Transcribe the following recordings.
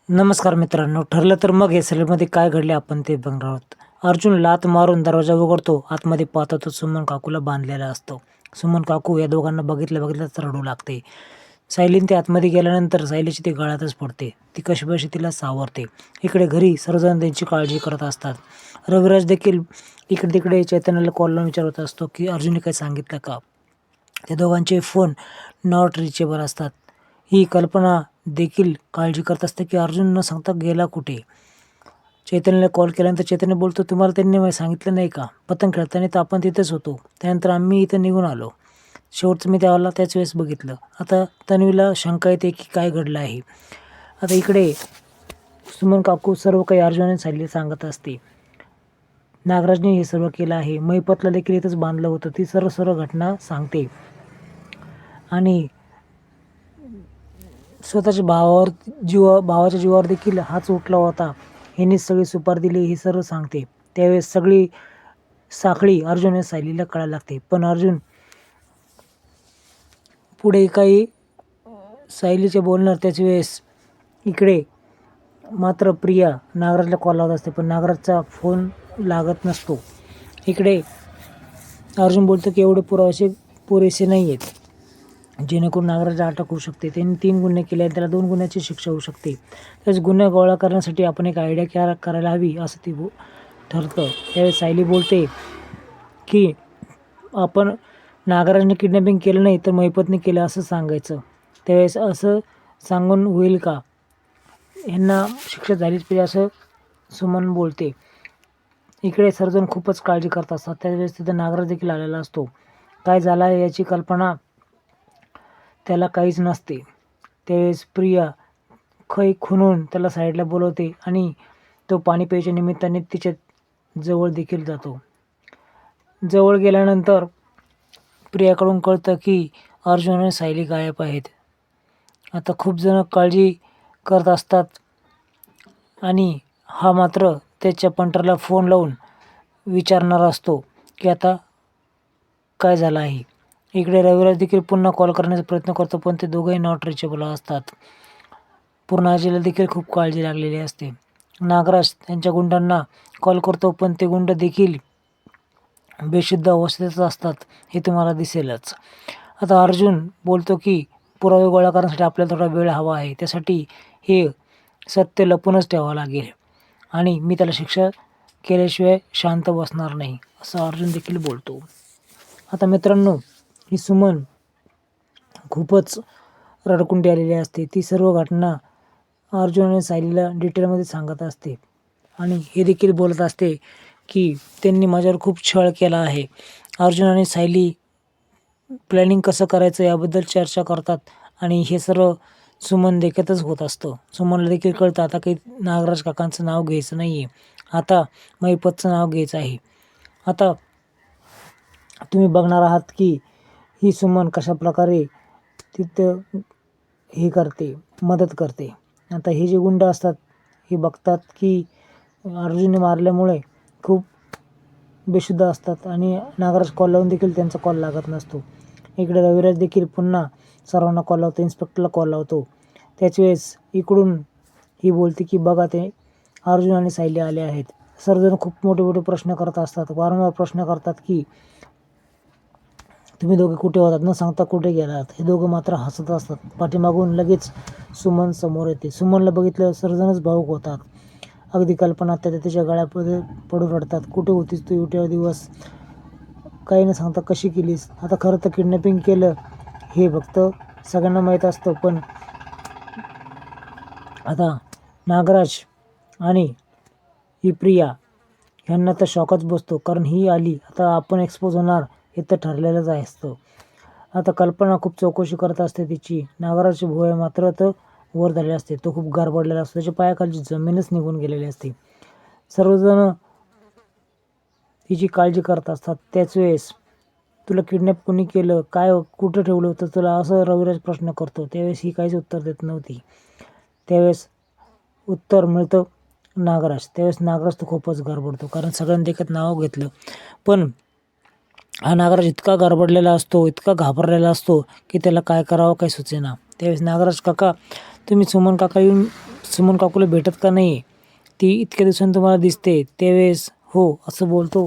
नमस्कार मित्रांनो, ठरलं तर मग या serialमध्ये काय घडले आपण ते बघणार आहोत. अर्जुन लाथ मारून दरवाजा उघडतो. आतमध्ये पाहतो तर सुमन काकूला बांधलेला असतो. सुमन काकू या दोघांना बघितल्याच रडू लागते. सायलीन ते आतमध्ये गेल्यानंतर सायलीची ती गळ्यातच पडते. ती कशीबशी तिला सावरते. इकडे घरी सर्वजण त्यांची काळजी करत असतात. रविराज देखील इकडे तिकडे चैतन्याला कॉल लावून विचारत असतो की अर्जुनने काही सांगितलं का. त्या दोघांचे फोन नॉट रिचेबल असतात. ही कल्पना देखील काळजी करत असते की अर्जुन न सांगता गेला कुठे. चैतन्याला कॉल केल्यानंतर चैतन्य बोलतो, तुम्हाला त्यांनी सांगितलं नाही का? पतंग खेळताना तर आपण तिथेच होतो. त्यानंतर आम्ही इथं निघून आलो. शेवटचं मी त्याच वेळेस बघितलं. आता तन्वीला शंका येते की काय घडलं आहे. आता इकडे सुमन काकू सर्व काही अर्जुन आणि सायलीला सांगत असते. नागराजने हे सर्व केलं आहे. महिपतला देखील इथंच बांधलं होतं. ती सर्व घटना सांगते आणि स्वतःच्या भावाच्या जीवावर देखील हाच उठला होता. ह्यांनीच सगळी सुपार दिली हे सर्व सांगते. त्यावेळेस सगळी साखळी अर्जुन आणि सायलीला कळायला लागते. पण अर्जुन पुढे काही सायलीचे बोलणार त्याच वेळेस इकडे मात्र प्रिया नागराजला कॉल लावत असते. पण नागराजचा फोन लागत नसतो. इकडे अर्जुन बोलतो की एवढे पुरेसे नाही आहेत जेणेकरून नागराजला अटक होऊ शकते. त्यांनी 3 गुन्हे केले आणि त्याला 2 गुन्ह्याची शिक्षा होऊ शकते. त्याच गुन्हे गोळा करण्यासाठी आपण एक आयडिया करायला हवी असं ती ठरतं. त्यावेळेस सायली बोलते की आपण नागराजने किडनॅपिंग केलं नाही तर महिपतने केलं असं सांगायचं. त्यावेळेस असं सांगून होईल का? यांना शिक्षा झालीच पाहिजे असं सुमन बोलते. इकडे सर्वजण खूपच काळजी करत असतात. त्यावेळेस तिथं नागराज देखील आलेला असतो. काय झालं आहे याची कल्पना त्याला काहीच नसते. त्यावेळेस प्रिया खुनून त्याला साईडला बोलवते आणि तो पाणी प्यायच्या निमित्ताने तिच्या जवळ देखील जातो. जवळ गेल्यानंतर प्रियाकडून कळतं की अर्जुन आणि सायली गायब आहेत. आता खूप जण काळजी करत असतात आणि हा मात्र त्याच्या पंटरला फोन लावून विचारणार असतो की आता काय झालं आहे. इकडे रविराज देखील पुन्हा कॉल करण्याचा प्रयत्न करतो पण ते दोघंही नॉट रिचेबल असतात. पूर्णाजीला देखील खूप काळजी लागलेली असते. नागराज त्यांच्या गुंडांना कॉल करतो पण ते गुंड देखील बेशुद्ध अवस्थेतच असतात हे तुम्हाला दिसेलच. आता अर्जुन बोलतो की पुरावे गोळा करण्यासाठी आपल्याला थोडा वेळ हवा आहे. त्यासाठी हे सत्य लपूनच ठेवावं लागेल आणि मी त्याला शिक्षा केल्याशिवाय शांत बसणार नाही असं अर्जुन देखील बोलतो. आता मित्रांनो, ही सुमन खूपच रडकुंडी आलेली असते. ती सर्व घटना अर्जुन आणि सायलीला डिटेलमध्ये सांगत असते आणि हे देखील बोलत असते की त्यांनी माझ्यावर खूप छळ केला आहे. अर्जुन आणि सायली प्लॅनिंग कसं करायचं याबद्दल चर्चा करतात आणि हे सर्व सुमन देखतच होत असतं. सुमनला देखील कळतं आता काही नागराज काकांचं नाव घ्यायचं नाही आहे. आता महिपतचं नाव घ्यायचं आहे. आता तुम्ही बघणार आहात की ही सुमन कशाप्रकारे तिथं हे करते, मदत करते. आता हे जे गुंड असतात हे बघतात की अर्जुनने मारल्यामुळे खूप बेशुद्ध असतात आणि नागराज कॉल लावून देखील त्यांचा कॉल लागत नसतो. इकडे रविराज देखील पुन्हा सर्वांना कॉल लावतो. इन्स्पेक्टरला कॉल लावतो. त्याच वेळेस इकडून ही बोलते की बघा ते अर्जुन आणि सायली आले आहेत. सर्वजण खूप मोठे प्रश्न करत असतात. वारंवार प्रश्न करतात की तुम्ही दोघे कुठे होतात, न सांगता कुठे गेलात. हे दोघं मात्र हसत असतात. पाठीमागून लगेच सुमन समोर येते. सुमनला बघितलं सर्वजणच भावूक होतात. अगदी कल्पना त्याच्या गळ्यामध्ये पडून रडतात. कुठे होतीस तू एवढे दिवस, काही न सांगता कशी केलीस. आता खरं तर किडनॅपिंग केलं हे फक्त सगळ्यांना माहीत असतं पण आता नागराज आणि ही प्रिया ह्यांना तर शॉकच बसतो. कारण ही आली आता आपण एक्सपोज होणार हे तर ठरलेलंच असतं. आता कल्पना खूप चौकशी करत असते तिची. नागराजचे भुवया मात्र तर वर झाले असते. तो खूप गारबडलेला असतो. त्याच्या पायाखालची जमीनच निघून गेलेली असते. सर्वजण तिची काळजी करत असतात. त्याच वेळेस तुला किडनॅप कोणी केलं, काय कुठं ठेवलं होतं तुला, असं रविराज प्रश्न करतो. त्यावेळेस ही काहीच उत्तर देत नव्हती. त्यावेळेस उत्तर मिळतं नागराज. त्यावेळेस नागराज तो खूपच गडबडतो कारण सगळ्यांनी देखत नाव घेतलं. पण हा नागराज इतका गडबडलेला असतो, इतका घाबरलेला असतो की त्याला काय करावं काही सुचेना. त्यावेळेस नागराज काका तुम्ही सुमन सुमन काकूला भेटत का नाही, ती इतक्या दिवसांनी तुम्हाला दिसते. त्यावेळेस हो असं बोलतो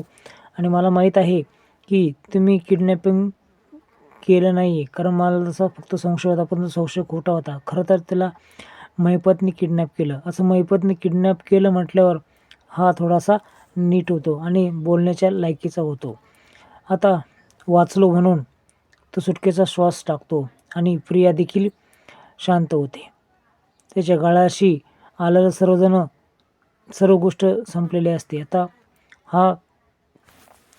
आणि मला माहीत आहे की तुम्ही किडनॅपिंग केलं नाही, कारण मला तसा फक्त संशय होता, पण तो संशय खोटा होता. खरं तर त्याला महिपतने किडनॅप केलं. असं महिपतने किडनॅप केलं म्हटल्यावर हा थोडासा नीट होतो आणि बोलण्याच्या लायकीचा होतो. आता वाचलो म्हणून तो सुटकेचा श्वास टाकतो आणि प्रिया देखील शांत होते. त्याच्या गळ्याशी आलेलं सर्व गोष्ट संपलेली असते. आता हा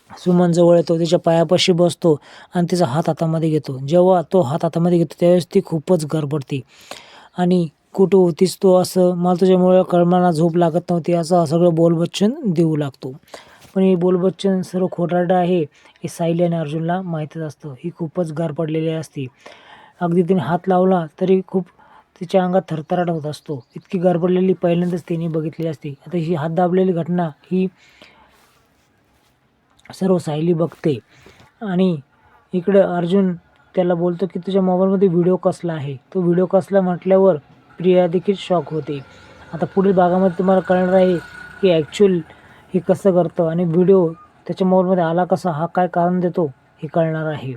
सुमन जवळ येतो, त्याच्या पायापाशी बसतो आणि तिचा हात हातामध्ये घेतो. जेव्हा तो हात हातामध्ये घेतो त्यावेळेस ती खूपच गडबडते आणि कुठं होतीस तू, असं मला तुझ्यामुळे कळमाना झोप लागत नव्हती, असं सगळं बोलबच्चन देऊ लागतो. पण हे बोलबच्चन सर्व खोटारडं आहे हे सायली आणि अर्जुनला माहीतच असतं. ही खूपच गडबडलेली असते. अगदी तिने हात लावला तरी खूप तिच्या अंगात थरथराट होत असतो. इतकी गडबडलेली पहिल्यांदाच तिने बघितली असते. आता ही हात दाबलेली घटना ही सर्व सायली बघते आणि इकडं अर्जुन त्याला बोलतो की तुझ्या मोबाईलमध्ये व्हिडिओ कसला आहे. तो व्हिडिओ कसला म्हटल्यावर प्रिया देखील शॉक होते. आता पुढील भागामध्ये तुम्हाला कळणार आहे की ॲक्च्युअल हे कसं करतं आणि व्हिडिओ त्याच्या मोबाईलमध्ये आला कसा, हा काय कारण देतो हे कळणार आहे.